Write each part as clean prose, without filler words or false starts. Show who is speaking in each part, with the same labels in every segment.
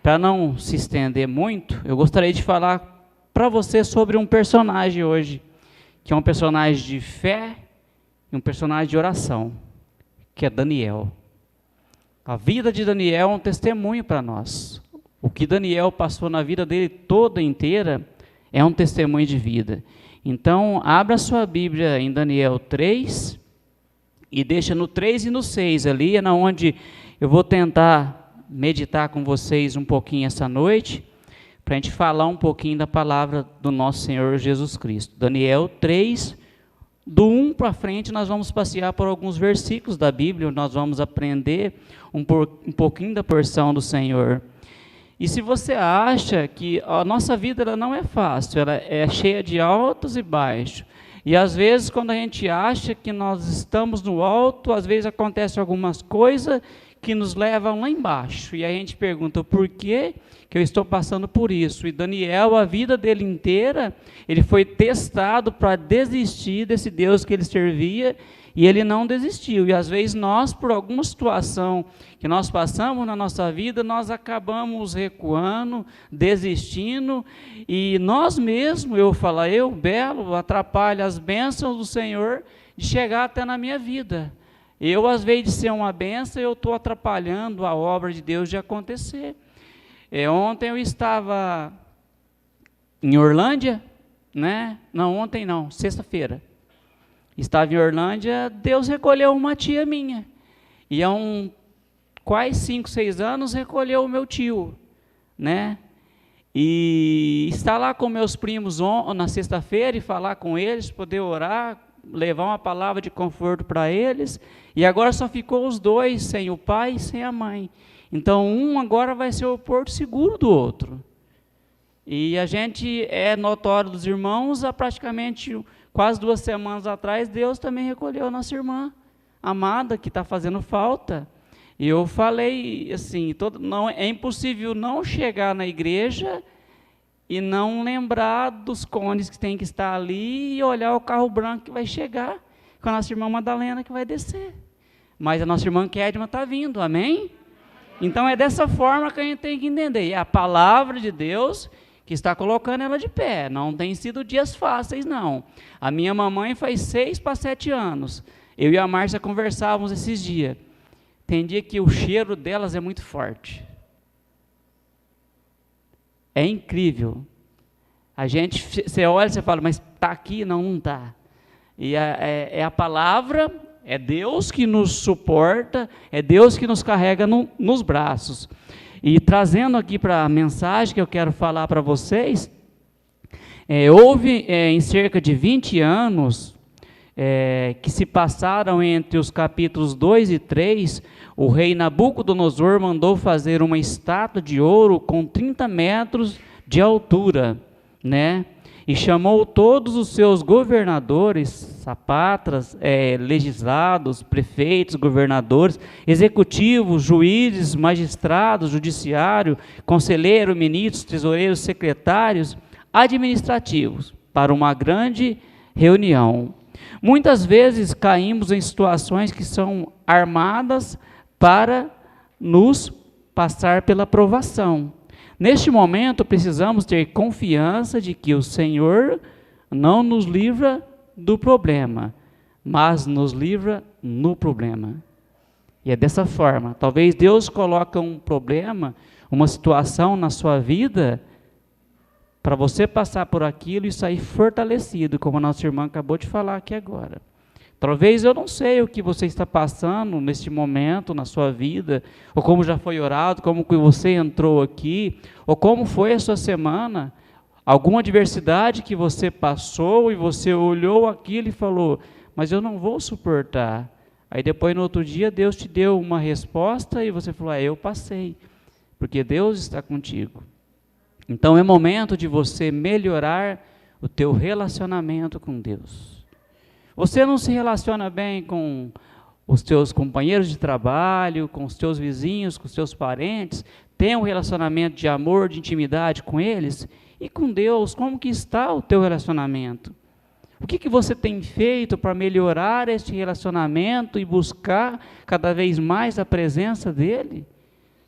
Speaker 1: Para não se estender muito, eu gostaria de falar para você sobre um personagem hoje, que é um personagem de fé e um personagem de oração, que é Daniel. A vida de Daniel é um testemunho para nós. O que Daniel passou na vida dele toda inteira é um testemunho de vida. Então, abra sua Bíblia em Daniel 3 e deixa no 3 e no 6 ali, é onde eu vou tentar meditar com vocês um pouquinho essa noite, para a gente falar um pouquinho da palavra do nosso Senhor Jesus Cristo. Daniel 3, do 1 para frente, nós vamos passear por alguns versículos da Bíblia, nós vamos aprender um pouquinho da porção do Senhor. E se você acha que a nossa vida ela não é fácil, ela é cheia de altos e baixos, e às vezes quando a gente acha que nós estamos no alto, às vezes acontecem algumas coisas que nos levam lá embaixo, e a gente pergunta, por que eu estou passando por isso? E Daniel, a vida dele inteira, ele foi testado para desistir desse Deus que ele servia, e ele não desistiu. E às vezes nós, por alguma situação que nós passamos na nossa vida, nós acabamos recuando, desistindo, e nós mesmos, eu, Belo, atrapalho as bênçãos do Senhor de chegar até na minha vida. Eu, às vezes de ser uma bênção, eu estou atrapalhando a obra de Deus de acontecer. Ontem eu estava em Orlândia, né? Não, ontem não, sexta-feira. Estava em Orlândia, Deus recolheu uma tia minha. E há quase 5, 6 anos recolheu o meu tio, né? E estar lá com meus primos na sexta-feira e falar com eles, poder orar, levar uma palavra de conforto para eles, e agora só ficou os dois, sem o pai e sem a mãe. Então, um agora vai ser o porto seguro do outro. E a gente é notório dos irmãos, há praticamente quase 2 semanas atrás, Deus também recolheu a nossa irmã amada, que está fazendo falta. E eu falei assim, não, é impossível não chegar na igreja e não lembrar dos cones que tem que estar ali e olhar o carro branco que vai chegar, com a nossa irmã Madalena que vai descer. Mas a nossa irmã Kedma está vindo, amém? Então é dessa forma que a gente tem que entender. É a palavra de Deus que está colocando ela de pé. Não tem sido dias fáceis, não. A minha mamãe faz 6 para 7 anos. Eu e a Márcia conversávamos esses dias. Tem dia que o cheiro delas é muito forte. É incrível. Você olha e você fala, mas está aqui? Não, não está. E é a palavra, é Deus que nos suporta, é Deus que nos carrega nos braços. E trazendo aqui para a mensagem que eu quero falar para vocês, houve em cerca de 20 anos que se passaram entre os capítulos 2 e 3, o rei Nabucodonosor mandou fazer uma estátua de ouro com 30 metros de altura, né? E chamou todos os seus governadores, sapatras, legislados, prefeitos, governadores, executivos, juízes, magistrados, judiciário, conselheiro, ministros, tesoureiros, secretários, administrativos, para uma grande reunião. Muitas vezes caímos em situações que são armadas para nos passar pela provação. Neste momento, precisamos ter confiança de que o Senhor não nos livra do problema, mas nos livra no problema. E é dessa forma. Talvez Deus coloque um problema, uma situação na sua vida, para você passar por aquilo e sair fortalecido, como a nossa irmã acabou de falar aqui agora. Talvez eu não sei o que você está passando neste momento na sua vida, ou como já foi orado, como que você entrou aqui, ou como foi a sua semana, alguma adversidade que você passou e você olhou aquilo e falou, mas eu não vou suportar. Aí depois no outro dia Deus te deu uma resposta e você falou, eu passei, porque Deus está contigo. Então é momento de você melhorar o teu relacionamento com Deus. Você não se relaciona bem com os teus companheiros de trabalho, com os teus vizinhos, com os teus parentes, tem um relacionamento de amor, de intimidade com eles? E com Deus, como que está o teu relacionamento? O que você tem feito para melhorar este relacionamento e buscar cada vez mais a presença dEle?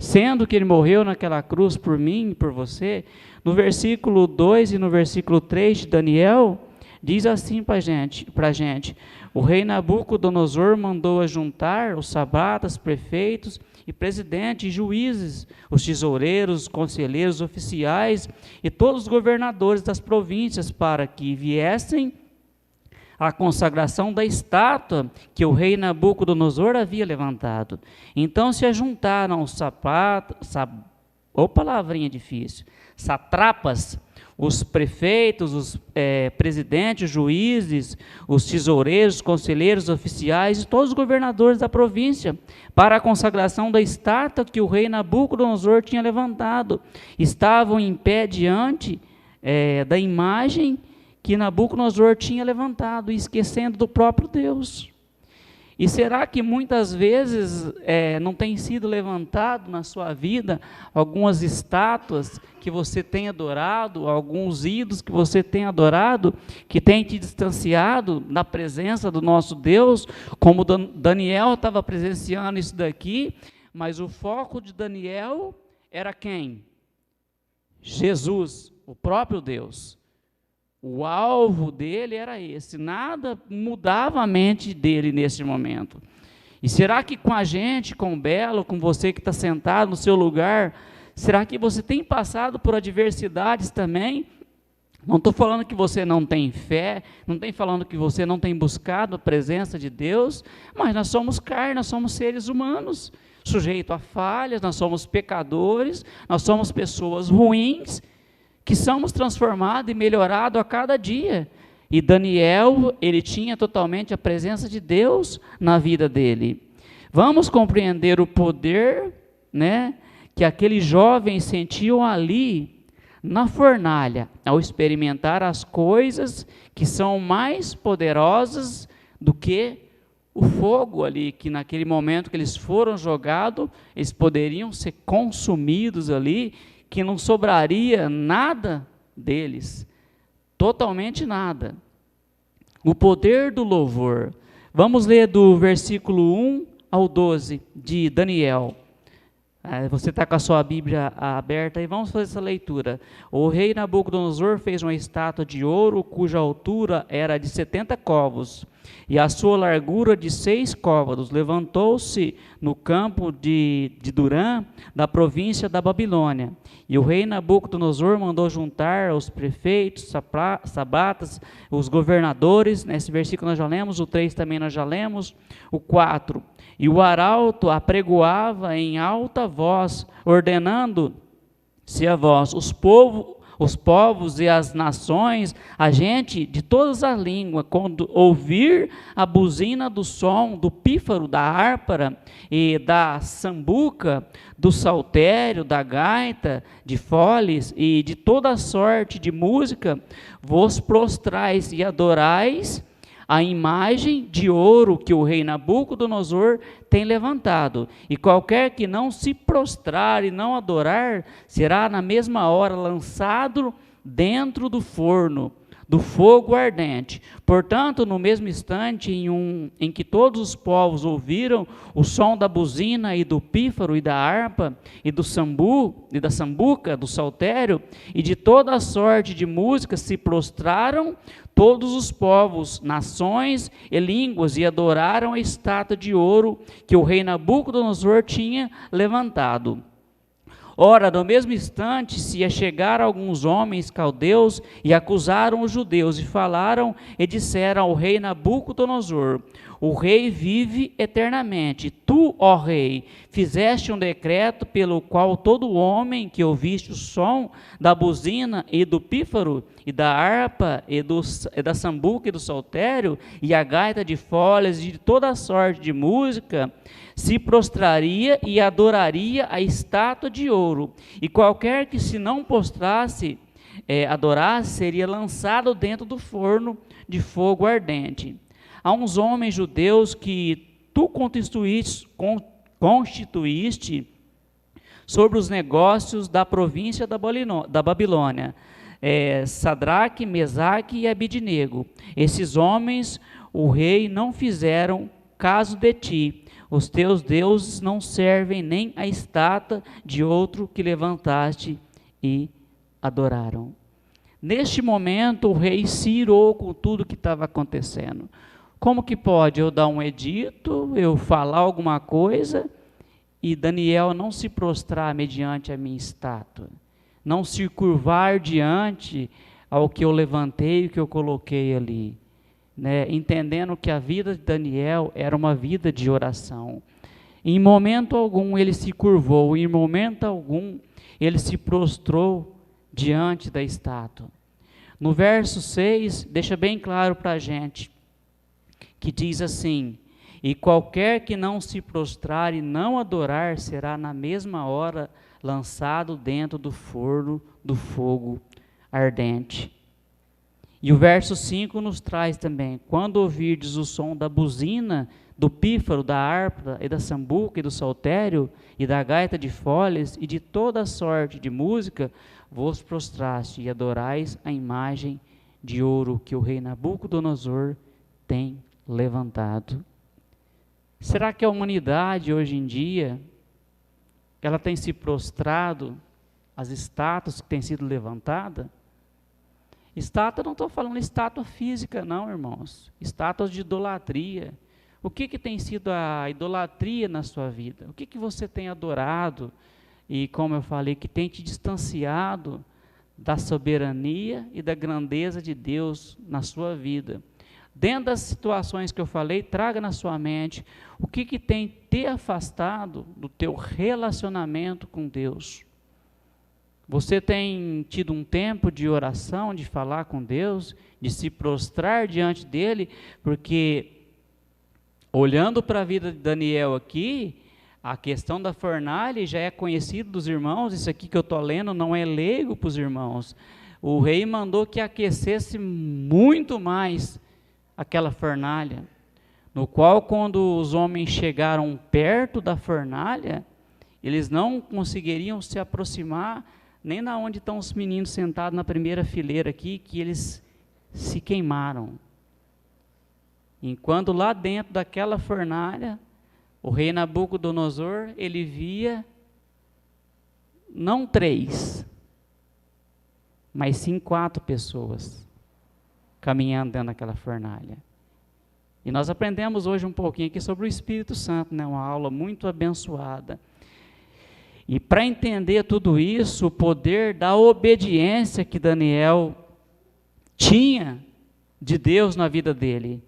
Speaker 1: sendo que ele morreu naquela cruz por mim e por você. No versículo 2 e no versículo 3 de Daniel, diz assim para a gente: o rei Nabucodonosor mandou ajuntar os satrapas, prefeitos e presidentes, e juízes, os tesoureiros, os conselheiros, oficiais e todos os governadores das províncias, para que viessem à consagração da estátua que o rei Nabucodonosor havia levantado. Então se ajuntaram os palavrinha difícil, satrapas, os prefeitos, os presidentes, os juízes, os tesoureiros, os conselheiros, oficiais e todos os governadores da província, para a consagração da estátua que o rei Nabucodonosor tinha levantado. Estavam em pé diante da imagem que Nabucodonosor tinha levantado, esquecendo do próprio Deus. E será que muitas vezes não tem sido levantado na sua vida algumas estátuas que você tem adorado, alguns ídolos que você tem adorado, que tem te distanciado da presença do nosso Deus, como Daniel estava presenciando isso daqui, mas o foco de Daniel era quem? Jesus, o próprio Deus. O alvo dele era esse, nada mudava a mente dele nesse momento. E será que com a gente, com o Belo, com você que está sentado no seu lugar, será que você tem passado por adversidades também? Não estou falando que você não tem fé, não estou falando que você não tem buscado a presença de Deus, mas nós somos carne, nós somos seres humanos, sujeitos a falhas, nós somos pecadores, nós somos pessoas ruins, que somos transformados e melhorados a cada dia. E Daniel, ele tinha totalmente a presença de Deus na vida dele. Vamos compreender o poder, que aqueles jovens sentiam ali, na fornalha, ao experimentar as coisas que são mais poderosas do que o fogo ali, que naquele momento que eles foram jogados, eles poderiam ser consumidos ali, que não sobraria nada deles, totalmente nada. O poder do louvor. Vamos ler do versículo 1 ao 12 de Daniel. Você está com a sua Bíblia aberta e vamos fazer essa leitura. O rei Nabucodonosor fez uma estátua de ouro, cuja altura era de 70 côvados, e a sua largura de 6 côvados. Levantou-se no campo de Durã, da província da Babilônia. E o rei Nabucodonosor mandou juntar os prefeitos, sabatas, os governadores. Nesse versículo nós já lemos, o 3 também nós já lemos, o 4. E o arauto apregoava em alta voz, ordenando-se a voz, os povos e as nações, a gente de todas as línguas, quando ouvir a buzina do som, do pífaro, da harpa e da sambuca, do saltério, da gaita, de foles e de toda sorte de música, vos prostrais e adorais a imagem de ouro que o rei Nabucodonosor tem levantado, e qualquer que não se prostrar e não adorar, será na mesma hora lançado dentro do forno, do fogo ardente. Portanto, no mesmo instante em que todos os povos ouviram o som da buzina e do pífaro e da harpa e do sambu e da sambuca, do saltério e de toda a sorte de música, se prostraram todos os povos, nações e línguas, e adoraram a estátua de ouro que o rei Nabucodonosor tinha levantado. Ora, no mesmo instante se achegaram alguns homens caldeus e acusaram os judeus, e falaram e disseram ao rei Nabucodonosor: o rei vive eternamente. Tu, ó rei, fizeste um decreto pelo qual todo homem que ouviste o som da buzina e do pífaro e da harpa e da sambuca e do saltério e a gaita de foles e de toda a sorte de música se prostraria e adoraria a estátua de ouro, e qualquer que se não prostrasse, adorasse, seria lançado dentro do forno de fogo ardente. Há uns homens judeus que tu constituíste sobre os negócios da província da Babilônia, Sadraque, Mesaque e Abidnego. Esses homens, o rei, não fizeram caso de ti, os teus deuses não servem nem a estátua de outro que levantaste e adoraram. Neste momento, o rei se irou com tudo que estava acontecendo. Como que pode eu dar um edito, eu falar alguma coisa, e Daniel não se prostrar mediante a minha estátua? Não se curvar diante ao que eu levantei, o que eu coloquei ali? Né? Entendendo que a vida de Daniel era uma vida de oração. Em momento algum ele se curvou, em momento algum ele se prostrou diante da estátua. No verso 6, deixa bem claro para a gente, que diz assim: e qualquer que não se prostrar e não adorar, será na mesma hora lançado dentro do forno do fogo ardente. E o verso 5 nos traz também: quando ouvirdes o som da buzina, do pífaro, da harpa, e da sambuca, e do saltério, e da gaita de foles, e de toda sorte de música, vos prostraste e adorais a imagem de ouro que o rei Nabucodonosor tem levantado. Será que a humanidade hoje em dia, ela tem se prostrado às estátuas que têm sido levantadas? Estátua, não estou falando estátua física não, irmãos. Estátuas de idolatria. O que tem sido a idolatria na sua vida? O que você tem adorado? E como eu falei, que tem te distanciado da soberania e da grandeza de Deus na sua vida. Dentro das situações que eu falei, traga na sua mente o que tem te afastado do teu relacionamento com Deus. Você tem tido um tempo de oração, de falar com Deus, de se prostrar diante dEle, porque olhando para a vida de Daniel aqui, a questão da fornalha já é conhecido dos irmãos, isso aqui que eu estou lendo não é leigo para os irmãos. O rei mandou que aquecesse muito mais aquela fornalha, no qual quando os homens chegaram perto da fornalha, eles não conseguiriam se aproximar, nem na onde estão os meninos sentados na primeira fileira aqui, que eles se queimaram. Enquanto lá dentro daquela fornalha, o rei Nabucodonosor, ele via não 3, mas sim 4 pessoas caminhando dentro daquela fornalha. E nós aprendemos hoje um pouquinho aqui sobre o Espírito Santo, né? Uma aula muito abençoada. E para entender tudo isso, o poder da obediência que Daniel tinha de Deus na vida dele,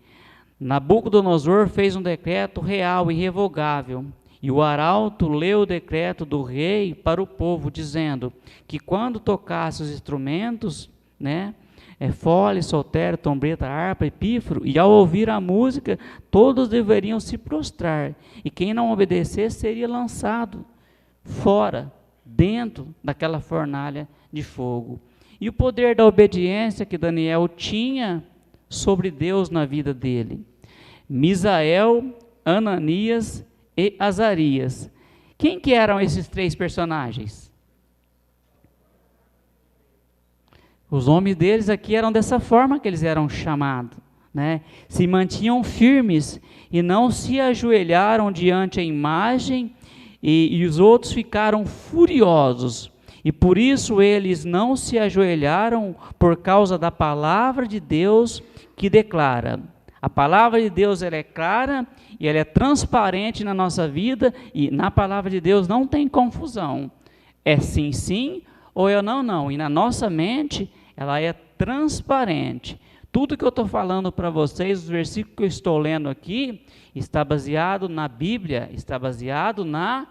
Speaker 1: Nabucodonosor fez um decreto real e irrevogável, e o arauto leu o decreto do rei para o povo, dizendo que quando tocasse os instrumentos, né, fole, saltério, trombeta, harpa e pífaro, e ao ouvir a música, todos deveriam se prostrar, e quem não obedecesse seria lançado fora, dentro daquela fornalha de fogo. E o poder da obediência que Daniel tinha sobre Deus na vida dele. Misael, Ananias e Azarias. Quem que eram esses 3 personagens? Os nomes deles aqui eram dessa forma que eles eram chamados, né? Se mantinham firmes e não se ajoelharam diante a imagem, e os outros ficaram furiosos. E por isso eles não se ajoelharam, por causa da palavra de Deus que declara. A palavra de Deus, ela é clara e ela é transparente na nossa vida, e na palavra de Deus não tem confusão. É sim, sim, ou é não, não. E na nossa mente, ela é transparente. Tudo que eu estou falando para vocês, os versículos que eu estou lendo aqui, está baseado na Bíblia, está baseado na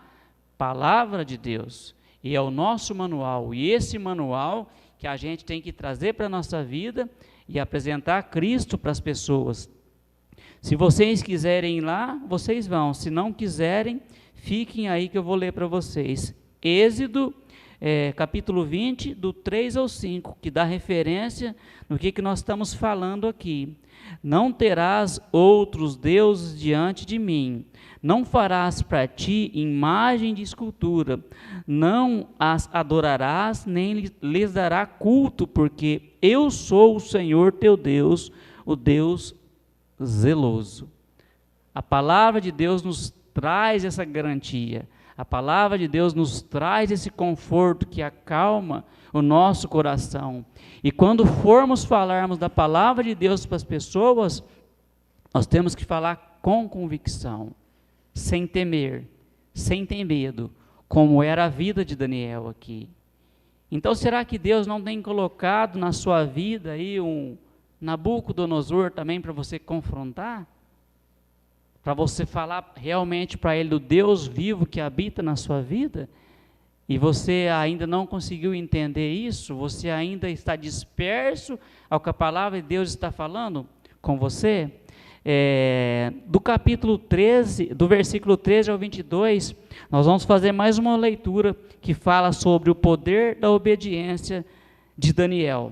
Speaker 1: palavra de Deus. E é o nosso manual, e esse manual que a gente tem que trazer para a nossa vida e apresentar Cristo para as pessoas. Se vocês quiserem ir lá, vocês vão. Se não quiserem, fiquem aí que eu vou ler para vocês. Êxodo, capítulo 20, do 3 ao 5, que dá referência no que nós estamos falando aqui. Não terás outros deuses diante de mim. Não farás para ti imagem de escultura, não as adorarás, nem lhes dará culto, porque eu sou o Senhor teu Deus, o Deus zeloso. A palavra de Deus nos traz essa garantia. A palavra de Deus nos traz esse conforto que acalma o nosso coração. E quando formos falarmos da palavra de Deus para as pessoas, nós temos que falar com convicção, sem temer, sem ter medo, como era a vida de Daniel aqui. Então, será que Deus não tem colocado na sua vida aí um Nabucodonosor também para você confrontar? Para você falar realmente para ele do Deus vivo que habita na sua vida? E você ainda não conseguiu entender isso? Você ainda está disperso ao que a palavra de Deus está falando com você? Do capítulo 13, do versículo 13 ao 22, nós vamos fazer mais uma leitura que fala sobre o poder da obediência de Daniel.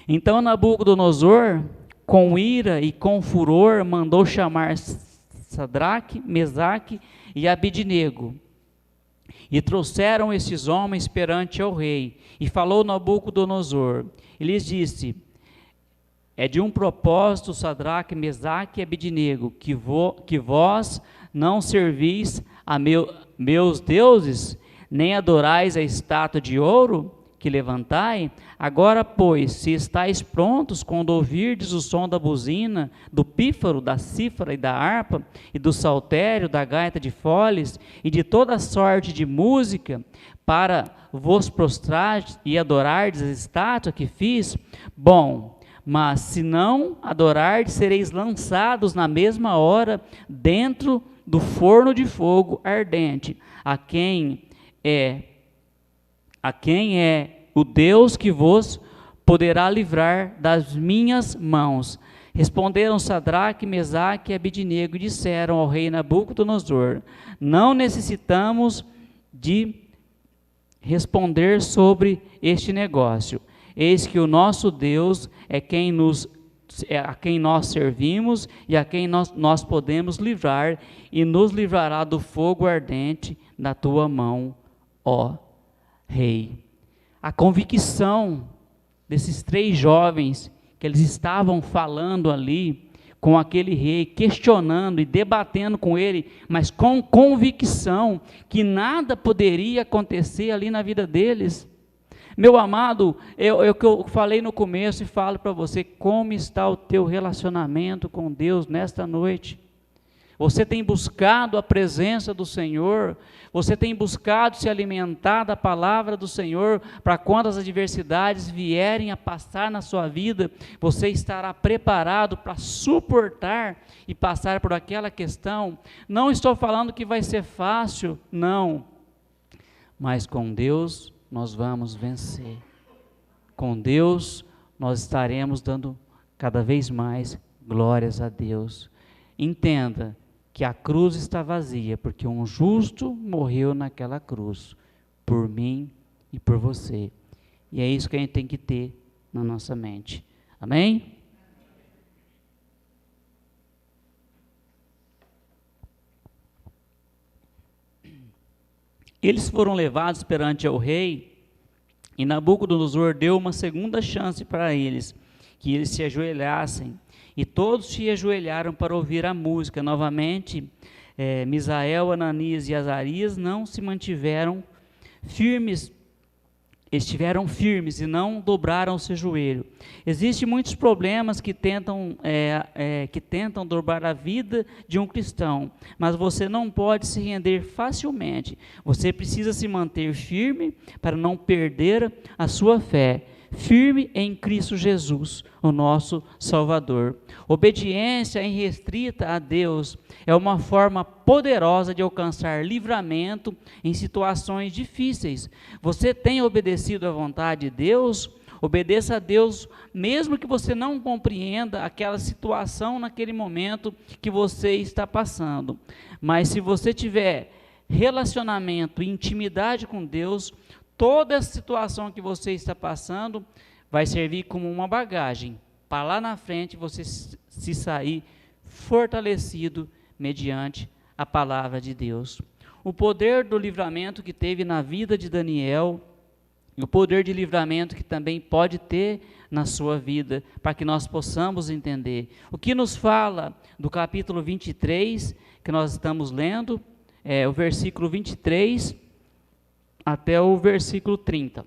Speaker 1: Então Nabucodonosor, com ira e com furor, mandou chamar Sadraque, Mesaque e Abidnego. E trouxeram esses homens perante ao rei. E falou Nabucodonosor, e lhes disse: é de um propósito, Sadraque, Mesaque e Abidnego, que vós não servis a meus deuses, nem adorais a estátua de ouro que levantai? Agora, pois, se estáis prontos quando ouvirdes o som da buzina, do pífaro, da cífara e da harpa, e do saltério, da gaita de foles, e de toda sorte de música, para vos prostrardes e adorardes a estátua que fiz, bom, mas se não adorardes, sereis lançados na mesma hora dentro do forno de fogo ardente, a quem é o Deus que vos poderá livrar das minhas mãos. Responderam Sadraque, Mesaque e Abidnego e disseram ao rei Nabucodonosor: não necessitamos de responder sobre este negócio. Eis que o nosso Deus é a quem nós servimos e a quem nós podemos livrar, e nos livrará do fogo ardente da tua mão, ó rei. A convicção desses 3 jovens, que eles estavam falando ali com aquele rei, questionando e debatendo com ele, mas com convicção que nada poderia acontecer ali na vida deles. Meu amado, eu falei no começo e falo para você, como está o teu relacionamento com Deus nesta noite? Você tem buscado a presença do Senhor? Você tem buscado se alimentar da palavra do Senhor, para quando as adversidades vierem a passar na sua vida, você estará preparado para suportar e passar por aquela questão? Não estou falando que vai ser fácil, não, mas com Deus nós vamos vencer. Com Deus nós estaremos dando cada vez mais glórias a Deus. Entenda que a cruz está vazia, porque um justo morreu naquela cruz, por mim e por você. E é isso que a gente tem que ter na nossa mente. Amém? Eles foram levados perante o rei, e Nabucodonosor deu uma segunda chance para eles, que eles se ajoelhassem. E todos se ajoelharam para ouvir a música. Novamente, Misael, Ananias e Azarias não se mantiveram firmes, estiveram firmes e não dobraram o seu joelho. Existem muitos problemas que tentam dobrar a vida de um cristão, mas você não pode se render facilmente. Você precisa se manter firme para não perder a sua fé. Firme em Cristo Jesus, o nosso Salvador. Obediência irrestrita a Deus é uma forma poderosa de alcançar livramento em situações difíceis. Você tem obedecido à vontade de Deus? Obedeça a Deus, mesmo que você não compreenda aquela situação naquele momento que você está passando. Mas se você tiver relacionamento e intimidade com Deus, toda essa situação que você está passando vai servir como uma bagagem para lá na frente você se sair fortalecido mediante a palavra de Deus. O poder do livramento que teve na vida de Daniel e o poder de livramento que também pode ter na sua vida, para que nós possamos entender. O que nos fala do capítulo 23, que nós estamos lendo, o versículo 23 até o versículo 30.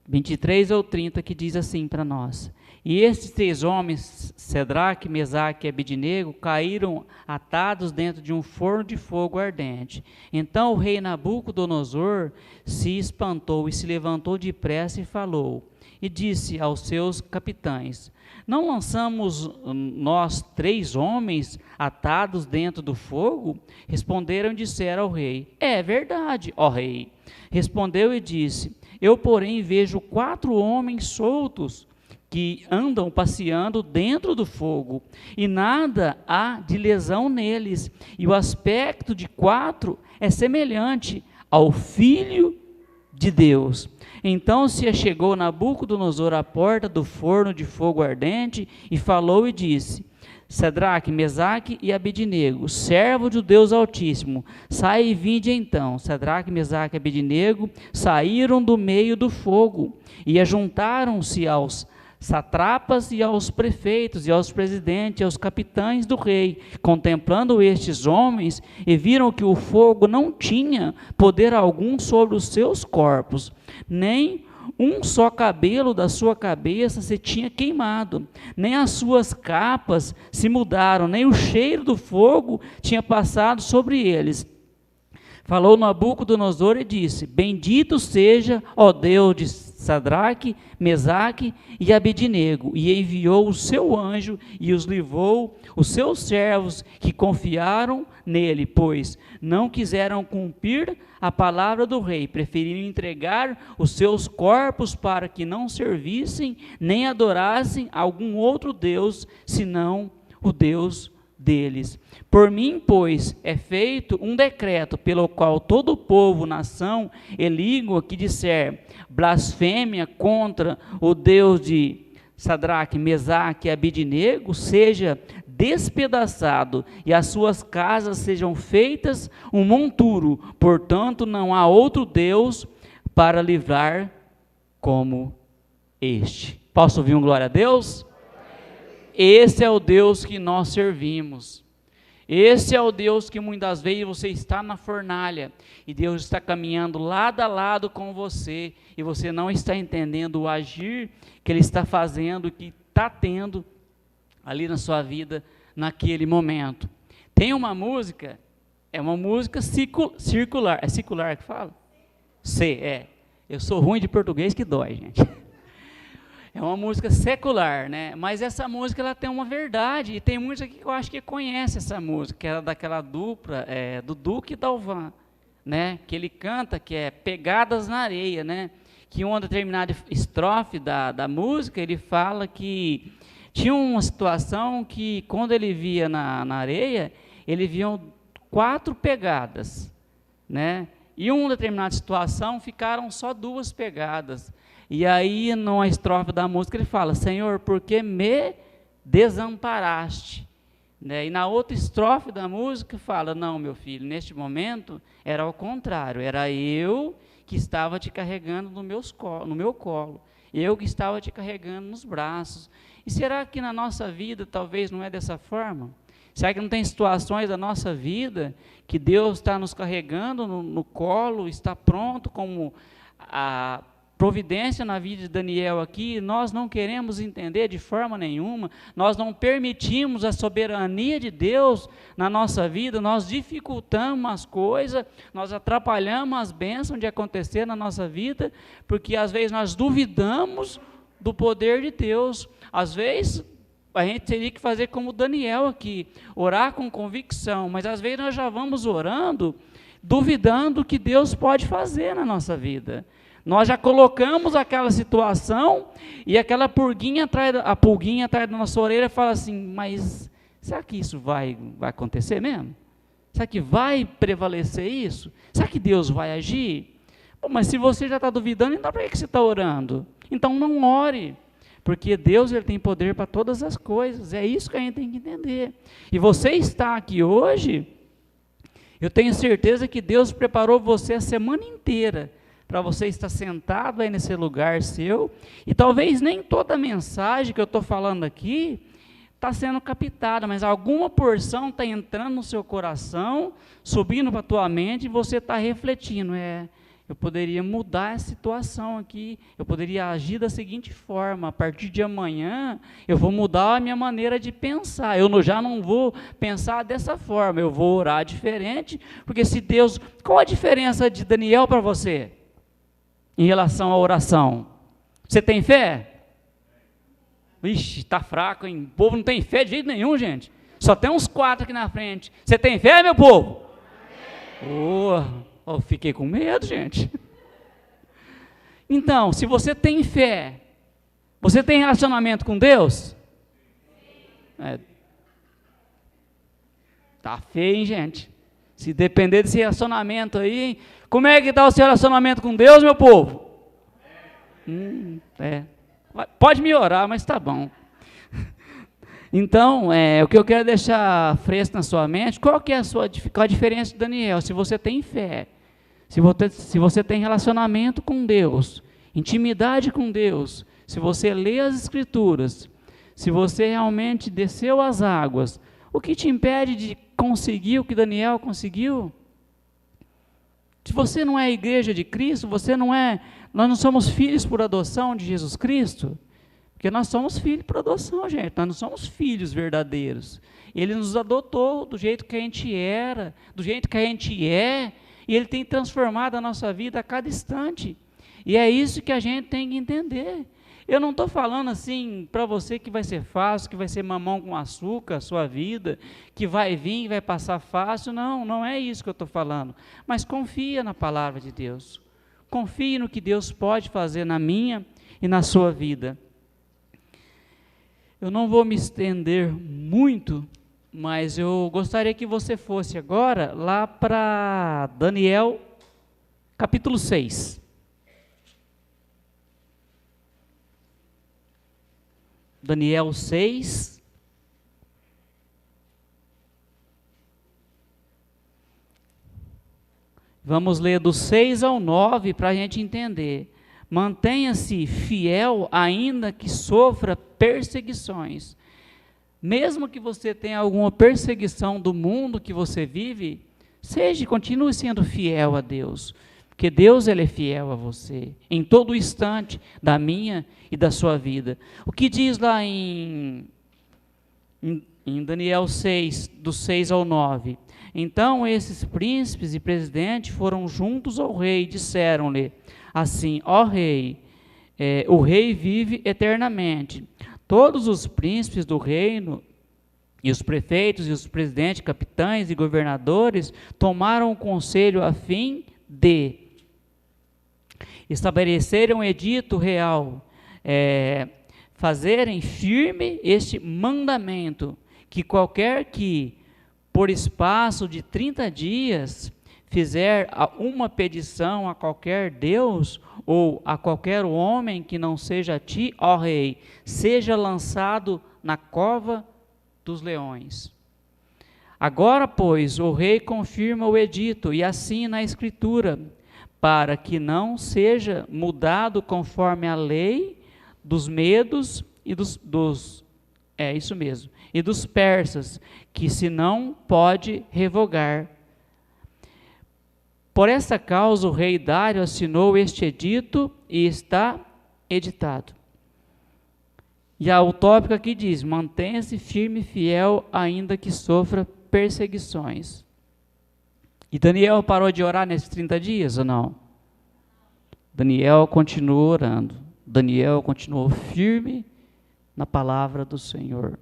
Speaker 1: 23 ou 30, que diz assim para nós: E estes 3 homens, Cedraque, Mesaque e Abednego, caíram atados dentro de um forno de fogo ardente. Então o rei Nabucodonosor se espantou e se levantou depressa e falou, e disse aos seus capitães: Não lançamos nós 3 homens atados dentro do fogo? Responderam e disseram ao rei: É verdade, ó rei. Respondeu e disse: Eu, porém, vejo 4 homens soltos que andam passeando dentro do fogo, e nada há de lesão neles, e o aspecto de 4 é semelhante ao Filho de Deus. Então se achegou Nabucodonosor à porta do forno de fogo ardente, e falou e disse: Cedraque, Mesaque e Abednego, servo do Deus Altíssimo, sai e vinde então. Cedraque, Mesaque e Abednego saíram do meio do fogo, e ajuntaram-se aos satrapas e aos prefeitos, e aos presidentes, e aos capitães do rei, contemplando estes homens, e viram que o fogo não tinha poder algum sobre os seus corpos, nem um só cabelo da sua cabeça se tinha queimado, nem as suas capas se mudaram, nem o cheiro do fogo tinha passado sobre eles. Falou Nabucodonosor e disse: Bendito seja, ó Deus de Sadraque, Mesaque e Abednego, e enviou o seu anjo e os livrou, os seus servos que confiaram nele, pois não quiseram cumprir a palavra do rei, preferiram entregar os seus corpos para que não servissem nem adorassem algum outro Deus, senão o Deus deles. Por mim, pois, é feito um decreto pelo qual todo o povo, nação e língua que disser blasfêmia contra o Deus de Sadraque, Mesaque e Abednego seja despedaçado e as suas casas sejam feitas um monturo. Portanto, não há outro Deus para livrar como este. Posso ouvir um glória a Deus? Esse é o Deus que nós servimos. Esse é o Deus que muitas vezes você está na fornalha e Deus está caminhando lado a lado com você e você não está entendendo o agir que Ele está fazendo, que está tendo ali na sua vida naquele momento. Tem uma música, é uma música circular, é circular que fala? Eu sou ruim de português que dói, gente. É uma música secular, né? Mas essa música ela tem uma verdade, e tem muitos aqui que eu acho que conhecem essa música, que era daquela dupla, do Duque e Dalvan, né? Que ele canta, que é Pegadas na Areia, né? Que em uma determinada estrofe da música, ele fala que tinha uma situação que quando ele via na areia, ele via 4 pegadas, né? E em uma determinada situação ficaram só 2 pegadas. E aí, numa estrofe da música, ele fala: Senhor, por que me desamparaste? Né? E na outra estrofe da música fala: não, meu filho, neste momento era ao contrário, era eu que estava te carregando no meu colo, eu que estava te carregando nos braços. E será que na nossa vida talvez não é dessa forma? Será que não tem situações da nossa vida que Deus está nos carregando no colo, está pronto como a providência na vida de Daniel aqui, nós não queremos entender de forma nenhuma, nós não permitimos a soberania de Deus na nossa vida, nós dificultamos as coisas, nós atrapalhamos as bênçãos de acontecer na nossa vida, porque às vezes nós duvidamos do poder de Deus. Às vezes a gente teria que fazer como Daniel aqui, orar com convicção, mas às vezes nós já vamos orando, duvidando o que Deus pode fazer na nossa vida. Nós já colocamos aquela situação e aquela pulguinha atrás da nossa orelha fala assim: mas será que isso vai acontecer mesmo? Será que vai prevalecer isso? Será que Deus vai agir? Pô, mas se você já está duvidando, então para que você está orando? Então não ore, porque Deus ele tem poder para todas as coisas, é isso que a gente tem que entender. E você está aqui hoje, Eu tenho certeza que Deus preparou você a semana inteira para você estar sentado aí nesse lugar seu, e talvez nem toda a mensagem que eu estou falando aqui está sendo captada, mas alguma porção está entrando no seu coração, subindo para a tua mente, e você está refletindo, eu poderia mudar a situação aqui, eu poderia agir da seguinte forma: a partir de amanhã, eu vou mudar a minha maneira de pensar, já não vou pensar dessa forma, eu vou orar diferente, porque se Deus... Qual a diferença de Daniel para você, em relação à oração? Você tem fé? Ixi, está fraco, hein? O povo não tem fé de jeito nenhum, gente. Só tem uns 4 aqui na frente. Você tem fé, meu povo? Oh, fiquei com medo, gente. Então, se você tem fé, você tem relacionamento com Deus? Tá feio, hein, gente? Se depender desse relacionamento aí, hein? Como é que está o seu relacionamento com Deus, meu povo? Pode melhorar, mas está bom. Então, o que eu quero deixar fresco na sua mente, qual a diferença de Daniel? Se você tem fé, se você tem relacionamento com Deus, intimidade com Deus, se você lê as Escrituras, se você realmente desceu as águas, o que te impede de conseguir o que Daniel conseguiu? Se você não é a igreja de Cristo, nós não somos filhos por adoção de Jesus Cristo, porque nós somos filhos por adoção, gente, nós não somos filhos verdadeiros. Ele nos adotou do jeito que a gente era, do jeito que a gente é, e Ele tem transformado a nossa vida a cada instante, e é isso que a gente tem que entender. Eu não estou falando assim para você que vai ser fácil, que vai ser mamão com açúcar a sua vida, que vai vir e vai passar fácil, não é isso que eu estou falando, mas confia na palavra de Deus, confie no que Deus pode fazer na minha e na sua vida. Eu não vou me estender muito, mas eu gostaria que você fosse agora lá para Daniel, capítulo 6. Daniel 6. Vamos ler do 6 ao 9 para a gente entender. Mantenha-se fiel ainda que sofra perseguições. Mesmo que você tenha alguma perseguição do mundo que você vive, continue sendo fiel a Deus, porque Deus ele é fiel a você, em todo instante da minha e da sua vida. O que diz lá em Daniel 6, do 6 ao 9? Então esses príncipes e presidentes foram juntos ao rei e disseram-lhe assim: ó rei, o rei vive eternamente. Todos os príncipes do reino, e os prefeitos, e os presidentes, capitães e governadores tomaram um conselho a fim de estabelecerem um edito real, fazerem firme este mandamento, que qualquer que, por espaço de 30 dias, fizer uma petição a qualquer Deus, ou a qualquer homem que não seja a ti, ó rei, seja lançado na cova dos leões. Agora, pois, o rei confirma o edito, e assina a escritura, para que não seja mudado conforme a lei dos medos e e dos persas, que se não pode revogar. Por essa causa o rei Dário assinou este edito e está editado. E o tópico aqui diz: mantenha-se firme e fiel ainda que sofra perseguições. E Daniel parou de orar nesses 30 dias ou não? Daniel continuou orando. Daniel continuou firme na palavra do Senhor.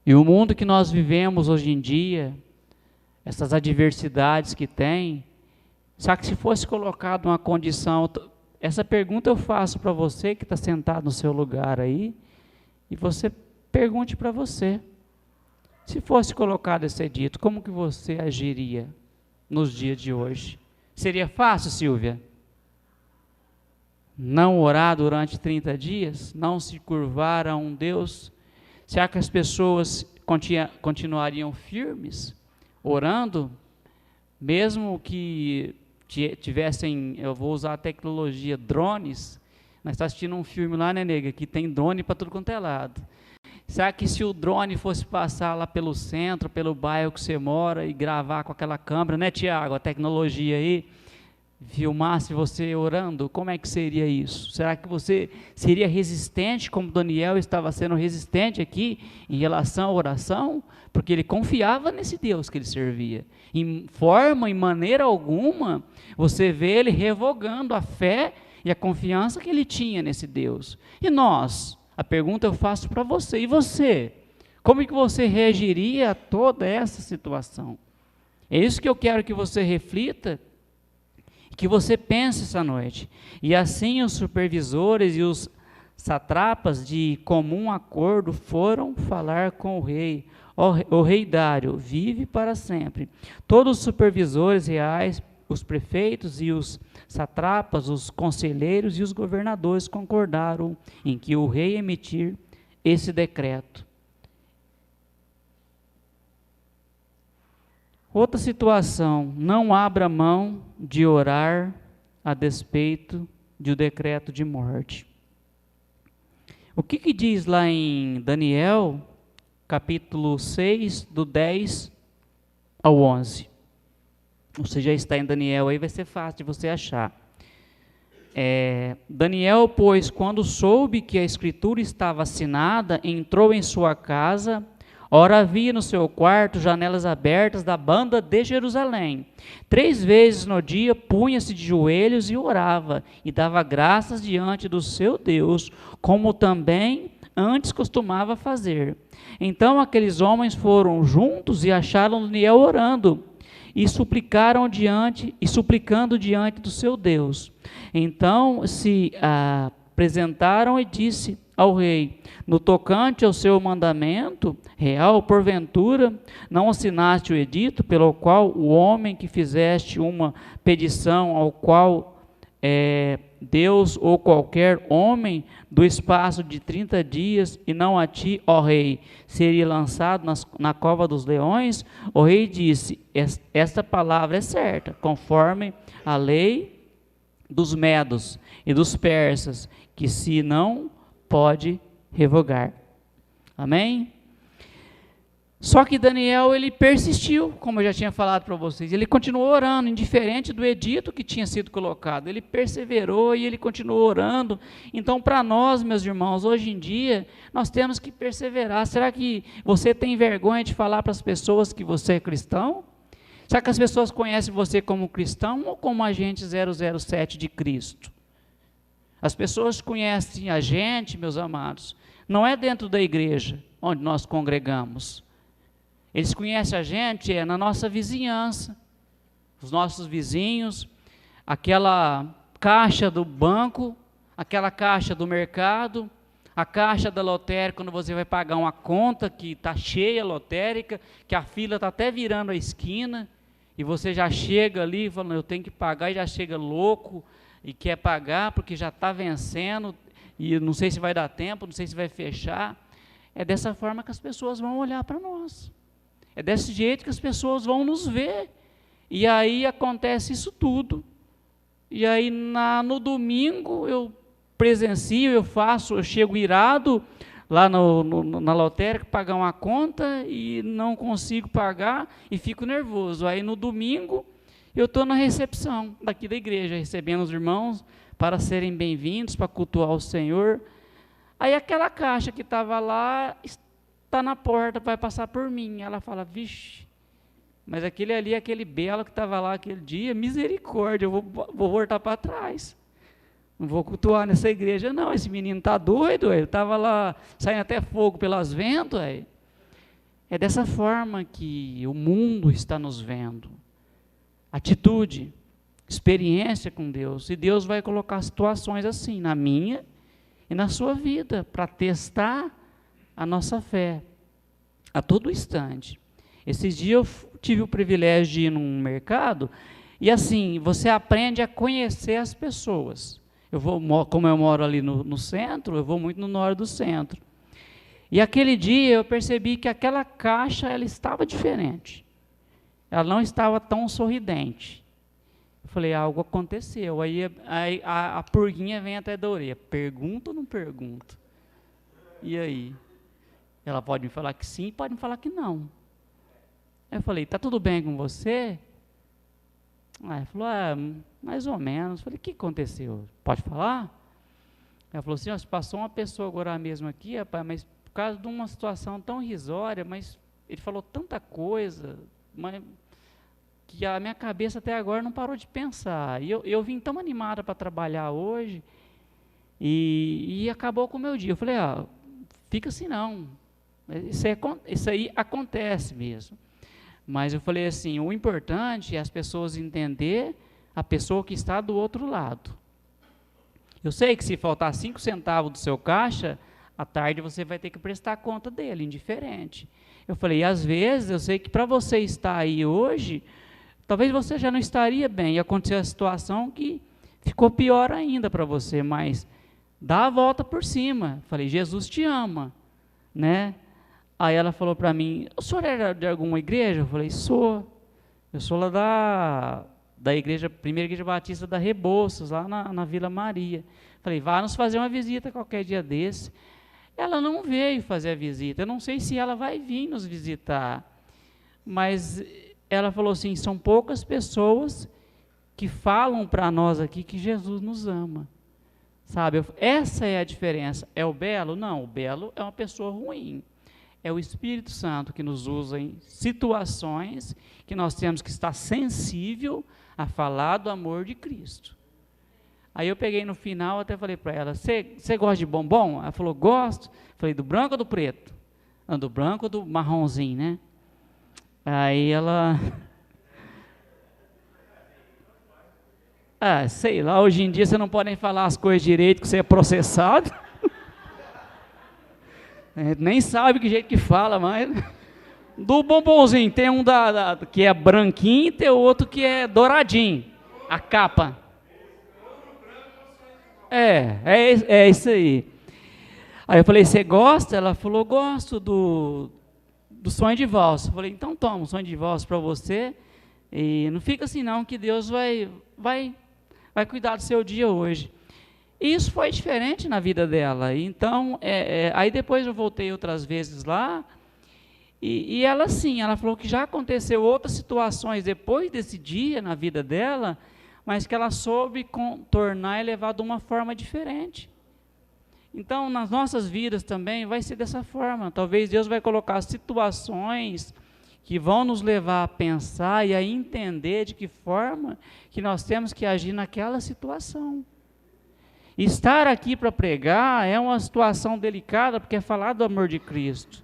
Speaker 1: E o mundo que nós vivemos hoje em dia, essas adversidades que tem, só que se fosse colocado uma condição, essa pergunta eu faço para você que está sentado no seu lugar aí, e você pergunte para você, se fosse colocado esse edito, como que você agiria nos dias de hoje? Seria fácil, Silvia? Não orar durante 30 dias? Não se curvar a um Deus? Será que as pessoas continuariam firmes, orando? Mesmo que tivessem, eu vou usar a tecnologia, drones, nós estamos assistindo um filme lá, né, nega, que tem drone para tudo quanto é lado. Será que se o drone fosse passar lá pelo centro, pelo bairro que você mora e gravar com aquela câmera, né, Tiago, a tecnologia aí, filmasse você orando, como é que seria isso? Será que você seria resistente, como Daniel estava sendo resistente aqui, em relação à oração? Porque ele confiava nesse Deus que ele servia. Em forma, em maneira alguma, você vê ele revogando a fé e a confiança que ele tinha nesse Deus. E nós? A pergunta eu faço para você, e você? Como é que você reagiria a toda essa situação? É isso que eu quero que você reflita, que você pense essa noite. E assim os supervisores e os satrapas de comum acordo foram falar com o rei. O rei Dário vive para sempre. Todos os supervisores reais, os prefeitos e os satrapas, os conselheiros e os governadores concordaram em que o rei emitir esse decreto. Outra situação, não abra mão de orar a despeito do decreto de morte. O que diz lá em Daniel, capítulo 6, do 10 ao 11? Você já está em Daniel, aí vai ser fácil de você achar. Daniel, pois, quando soube que a escritura estava assinada, entrou em sua casa. Ora, havia no seu quarto janelas abertas da banda de Jerusalém. 3 vezes no dia punha-se de joelhos e orava, e dava graças diante do seu Deus, como também antes costumava fazer. Então aqueles homens foram juntos e acharam Daniel orando, e suplicando diante do seu Deus. Então se apresentaram e disse ao rei: no tocante ao seu mandamento real, porventura não assinaste o edito pelo qual o homem que fizeste uma petição ao qual Deus ou qualquer homem do espaço de 30 dias, e não a ti, ó rei, seria lançado na cova dos leões? O rei disse: esta palavra é certa, conforme a lei dos medos e dos persas, que se não pode revogar. Amém? Só que Daniel, ele persistiu, como eu já tinha falado para vocês, ele continuou orando, indiferente do edito que tinha sido colocado, ele perseverou e ele continuou orando. Então, para nós, meus irmãos, hoje em dia, nós temos que perseverar. Será que você tem vergonha de falar para as pessoas que você é cristão? Será que as pessoas conhecem você como cristão ou como agente 007 de Cristo? As pessoas conhecem a gente, meus amados, não é dentro da igreja onde nós congregamos. Eles conhecem a gente na nossa vizinhança, os nossos vizinhos, aquela caixa do banco, aquela caixa do mercado, a caixa da lotérica, quando você vai pagar uma conta que está cheia, lotérica, que a fila está até virando a esquina, e você já chega ali falando, eu tenho que pagar, e já chega louco, e quer pagar porque já está vencendo, e não sei se vai dar tempo, não sei se vai fechar. É dessa forma que as pessoas vão olhar para nós. É desse jeito que as pessoas vão nos ver. E aí acontece isso tudo. E aí no domingo eu presencio, eu chego irado lá na lotérica, pagar uma conta e não consigo pagar e fico nervoso. Aí no domingo eu estou na recepção daqui da igreja, recebendo os irmãos para serem bem-vindos, para cultuar o Senhor. Aí aquela caixa que estava lá está na porta, vai passar por mim. Ela fala, vixe, mas aquele ali, aquele belo que estava lá aquele dia, misericórdia, eu vou voltar para trás. Não vou cultuar nessa igreja, não. Esse menino está doido, ele estava lá, saindo até fogo pelas ventas. É dessa forma que o mundo está nos vendo. Atitude, experiência com Deus. E Deus vai colocar situações assim, na minha e na sua vida, para testar a nossa fé, a todo instante. Esses dias eu tive o privilégio de ir num mercado, e assim, você aprende a conhecer as pessoas. Como eu moro ali no centro, eu vou muito no norte do centro. E aquele dia eu percebi que aquela caixa, ela estava diferente. ela não estava tão sorridente. Eu falei, algo aconteceu. Aí a purguinha vem até da orelha. Pergunto ou não pergunto? E aí? Ela pode me falar que sim, pode me falar que não. Aí eu falei, tá tudo bem com você? Aí ela falou, mais ou menos. Eu falei, o que aconteceu? Pode falar? Ela falou assim, se passou uma pessoa agora mesmo aqui, rapaz, mas por causa de uma situação tão irrisória, mas ele falou tanta coisa, mas que a minha cabeça até agora não parou de pensar. E eu vim tão animada para trabalhar hoje, e acabou com o meu dia. Eu falei, fica assim não. Isso aí acontece mesmo. Mas eu falei assim, o importante é as pessoas entender a pessoa que está do outro lado. Eu sei que se faltar 5 centavos do seu caixa, à tarde você vai ter que prestar conta dele, indiferente. Eu falei, às vezes, eu sei que para você estar aí hoje, talvez você já não estaria bem, e aconteceu a situação que ficou pior ainda para você, mas dá a volta por cima. Eu falei, Jesus te ama, né? Aí ela falou para mim, o senhor era de alguma igreja? Eu falei, sou. Eu sou lá da igreja, primeira igreja batista da Rebouças, lá na Vila Maria. Falei, vá nos fazer uma visita qualquer dia desse. Ela não veio fazer a visita, eu não sei se ela vai vir nos visitar, mas ela falou assim, são poucas pessoas que falam para nós aqui que Jesus nos ama, sabe? Essa é a diferença. É o belo? Não, o belo é uma pessoa ruim. É o Espírito Santo que nos usa em situações que nós temos que estar sensível a falar do amor de Cristo. Aí eu peguei no final, até falei para ela, você gosta de bombom? Ela falou, gosto. Falei, do branco ou do preto? Não, do branco ou do marronzinho, né? Aí ela... sei lá, hoje em dia você não pode nem falar as coisas direito que você é processado. Nem sabe que jeito que fala, mas... Do bombonzinho, tem um que é branquinho e tem o outro que é douradinho, a capa. É isso aí. Aí eu falei, você gosta? Ela falou, gosto do sonho de valsa. Eu falei, então toma um sonho de valsa para você, e não fica assim não, que Deus vai cuidar do seu dia hoje. E isso foi diferente na vida dela. Então, aí depois eu voltei outras vezes lá, e ela sim, ela falou que já aconteceu outras situações depois desse dia na vida dela, mas que ela soube contornar e levar de uma forma diferente. Então, nas nossas vidas também vai ser dessa forma. Talvez Deus vai colocar situações que vão nos levar a pensar e a entender de que forma que nós temos que agir naquela situação. Estar aqui para pregar é uma situação delicada, porque é falar do amor de Cristo.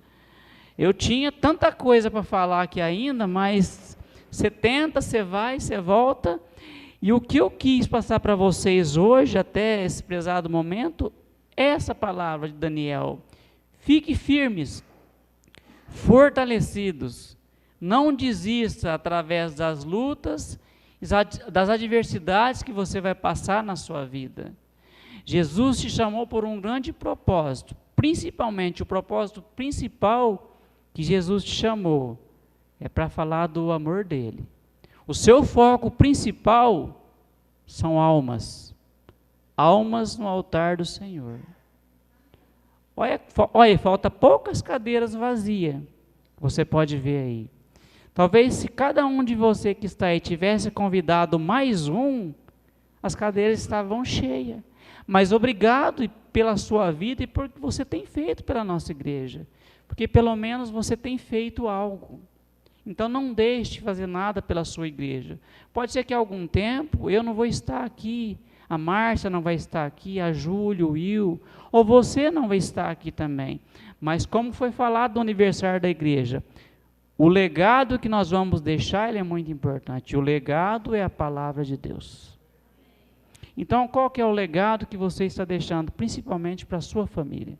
Speaker 1: Eu tinha tanta coisa para falar aqui ainda, mas você tenta, você vai, você volta. E o que eu quis passar para vocês hoje, até esse prezado momento, é essa palavra de Daniel. Fique firmes, fortalecidos, não desista através das lutas, das adversidades que você vai passar na sua vida. Jesus te chamou por um grande propósito, principalmente o propósito principal que Jesus te chamou, é para falar do amor dele. O seu foco principal são almas no altar do Senhor. Olha, falta poucas cadeiras vazias, você pode ver aí. Talvez se cada um de você que está aí tivesse convidado mais um, as cadeiras estavam cheias. Mas obrigado pela sua vida e por que você tem feito pela nossa igreja, porque pelo menos você tem feito algo. Então não deixe de fazer nada pela sua igreja. Pode ser que há algum tempo eu não vou estar aqui, a Márcia não vai estar aqui, a Júlia, o Will, ou você não vai estar aqui também. Mas como foi falado no aniversário da igreja, o legado que nós vamos deixar, ele é muito importante. O legado é a palavra de Deus. Então, qual que é o legado que você está deixando, principalmente para a sua família?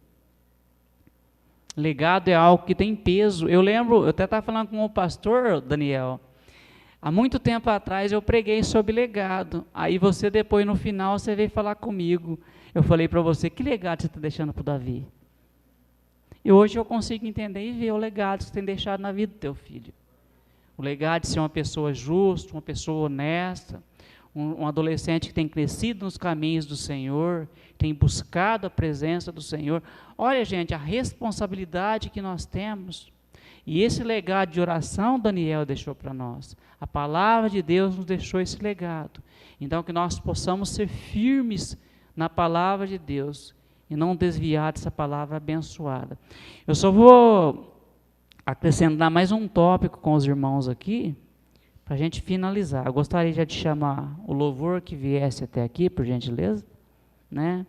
Speaker 1: Legado é algo que tem peso. Eu lembro, eu até estava falando com o pastor Daniel, há muito tempo atrás eu preguei sobre legado. Aí você depois, no final, você veio falar comigo. Eu falei para você, que legado você está deixando para o Davi? E hoje eu consigo entender e ver o legado que você tem deixado na vida do teu filho. o legado de ser uma pessoa justa, uma pessoa honesta, um adolescente que tem crescido nos caminhos do Senhor, tem buscado a presença do Senhor. Olha, gente, a responsabilidade que nós temos. E esse legado de oração Daniel deixou para nós. A palavra de Deus nos deixou esse legado. Então que nós possamos ser firmes na palavra de Deus e não desviar dessa palavra abençoada. Eu só vou acrescentar mais um tópico com os irmãos aqui, para a gente finalizar. Eu gostaria já de chamar o louvor que viesse até aqui, por gentileza, né?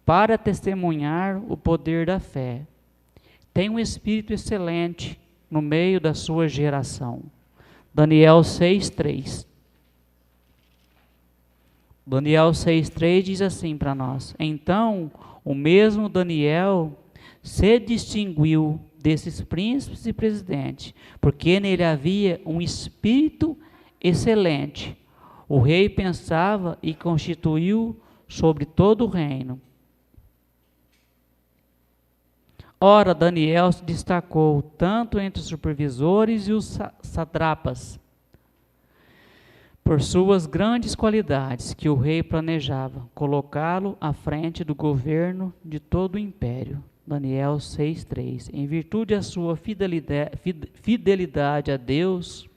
Speaker 1: Para testemunhar o poder da fé. Tem um espírito excelente no meio da sua geração. Daniel 6:3. Daniel 6:3 diz assim para nós: então, o mesmo Daniel se distinguiu desses príncipes e presidentes, porque nele havia um espírito excelente. O rei pensava e constituiu sobre todo o reino. Ora, Daniel se destacou tanto entre os supervisores e os satrapas, por suas grandes qualidades, que o rei planejava colocá-lo à frente do governo de todo o império. Daniel 6:3. Em virtude da sua fidelidade a Deus,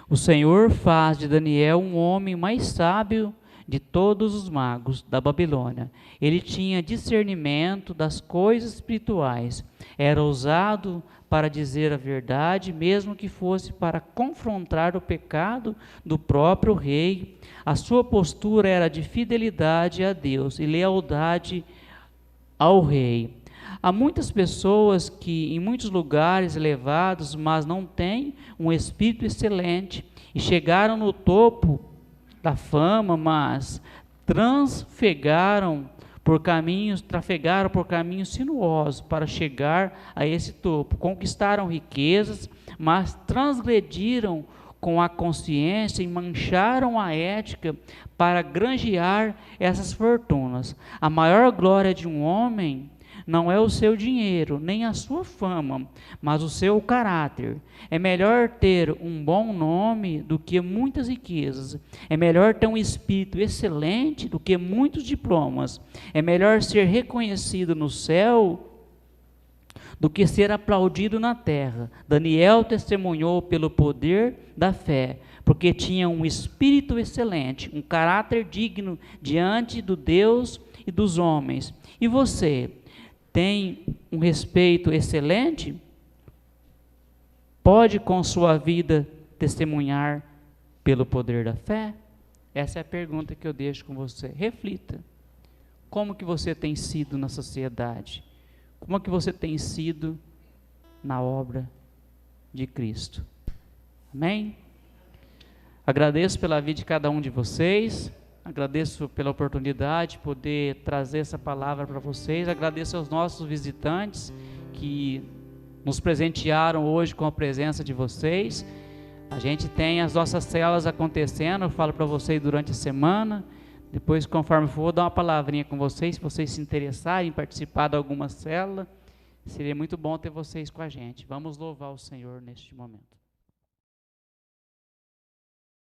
Speaker 1: o Senhor faz de Daniel um homem mais sábio de todos os magos da Babilônia. Ele tinha discernimento das coisas espirituais, era ousado para dizer a verdade, mesmo que fosse para confrontar o pecado do próprio rei. A sua postura era de fidelidade a Deus e lealdade ao rei. Há muitas pessoas que em muitos lugares elevados, mas não têm um espírito excelente e chegaram no topo da fama, mas trafegaram por caminhos sinuosos para chegar a esse topo. Conquistaram riquezas, mas transgrediram com a consciência e mancharam a ética para granjear essas fortunas. A maior glória de um homem não é o seu dinheiro, nem a sua fama, mas o seu caráter. É melhor ter um bom nome do que muitas riquezas. É melhor ter um espírito excelente do que muitos diplomas. É melhor ser reconhecido no céu do que ser aplaudido na terra. Daniel testemunhou pelo poder da fé, porque tinha um espírito excelente, um caráter digno diante do Deus e dos homens. E você tem um respeito excelente? Pode com sua vida testemunhar pelo poder da fé? Essa é a pergunta que eu deixo com você. Reflita. Como que você tem sido na sociedade? Como que você tem sido na obra de Cristo? Amém? Agradeço pela vida de cada um de vocês. Agradeço pela oportunidade de poder trazer essa palavra para vocês. Agradeço aos nossos visitantes que nos presentearam hoje com a presença de vocês. A gente tem as nossas células acontecendo, eu falo para vocês durante a semana. Depois, conforme for, vou dar uma palavrinha com vocês, se vocês se interessarem em participar de alguma célula. Seria muito bom ter vocês com a gente. Vamos louvar o Senhor neste momento.